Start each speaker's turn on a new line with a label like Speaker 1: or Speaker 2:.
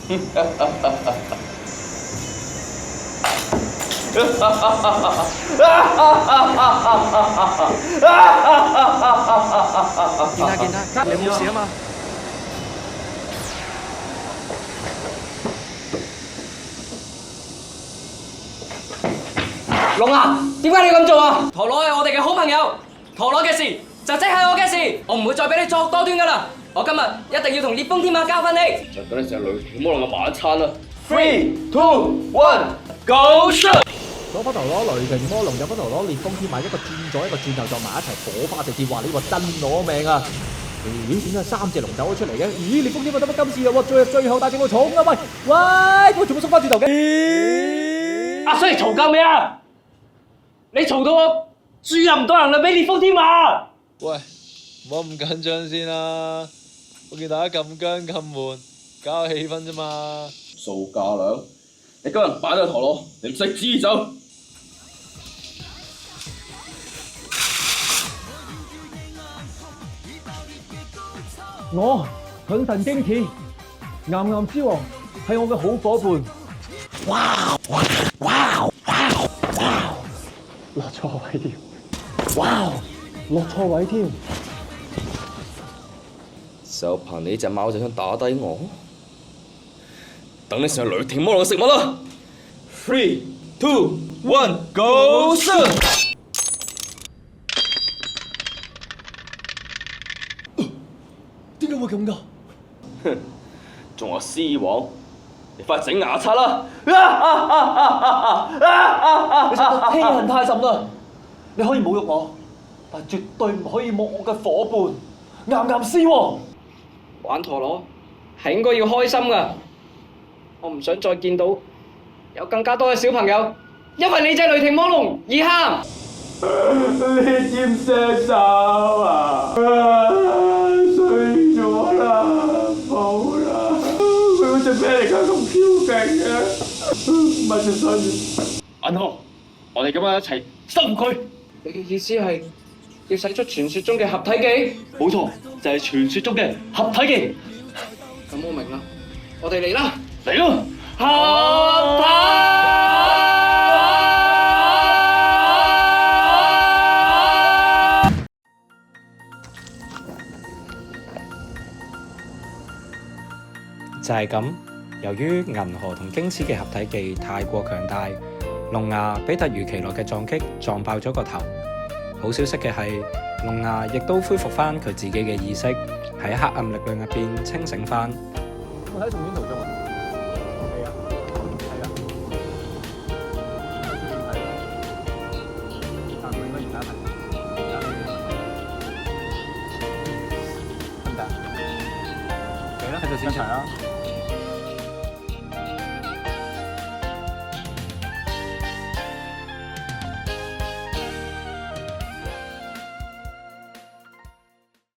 Speaker 1: 見他，你冇事啊嘛？
Speaker 2: 龍牙，點解你咁做啊？陀螺係我哋嘅好朋友，陀螺嘅事就即係我嘅事，我唔會再俾你作惡多端噶啦！我今日一定要同烈風天馬教訓你。
Speaker 3: 就等你成雷霆魔龍嘅晚餐啦
Speaker 2: ！3、2、1 ，Go shoot！
Speaker 4: 攞翻陀螺雷霆魔龍，有翻陀螺烈風天馬，一個轉左一個轉右撞埋一齊，火花直接，話呢個真攞命啊！咦？點解3隻龍走咗出嚟嘅？咦？烈風天馬得乜今次啊？最後大隻個重啊！喂，我做乜縮翻轉頭嘅？
Speaker 3: 阿衰嘈夠未啊？你嘈到我注入唔到能量俾烈風天馬。
Speaker 5: 喂，唔好咁緊張先啦，我見大家咁僵咁悶，搞下氣氛啫嘛。
Speaker 3: 數價量，你今日擺咗陀螺，你唔識支走。
Speaker 4: 我盾神驚奇，岩岩之王係我嘅好伙伴。哇！落錯位添。哇！落錯位添。
Speaker 3: 就憑你隻貓就想打低我，等你成日雷霆魔龍嘅食物啦 ！3、2、1 ，Go shoot！
Speaker 4: 點解會咁㗎？
Speaker 3: 哼，仲話獅王，你快整牙刷啦！
Speaker 4: 你實在欺人太甚啦！你可以侮辱我，但絕對唔可以侮辱我嘅伙伴岩岩獅王。
Speaker 2: 玩陀螺係應該要開心噶，我唔想再見到有更加多嘅小朋友因為你隻雷霆魔龍而喊。
Speaker 4: 你知唔知手啊？碎咗啦，冇啦！佢嗰隻咩嚟㗎？咁超勁嘅，唔係隻雙魚。
Speaker 3: 銀河，我哋今晚一齊收佢。
Speaker 2: 你嘅意思係要使出傳說中嘅合體技？
Speaker 3: 冇錯，就係傳說中嘅合體技。
Speaker 2: 咁我明啦，我哋嚟啦！
Speaker 3: 嚟咯！
Speaker 2: 合
Speaker 1: 就係咁，由於銀河同京齒嘅合體技太過強大，龍牙俾突如其來嘅撞擊撞爆咗個頭。好消息嘅係，龍牙亦都恢復翻佢自己嘅意識，喺黑暗力量入邊清醒翻。
Speaker 4: 我喺重演途中啊！係啊，係啊。但係應該而家係，得唔得？嚟啦，喺度先場啦。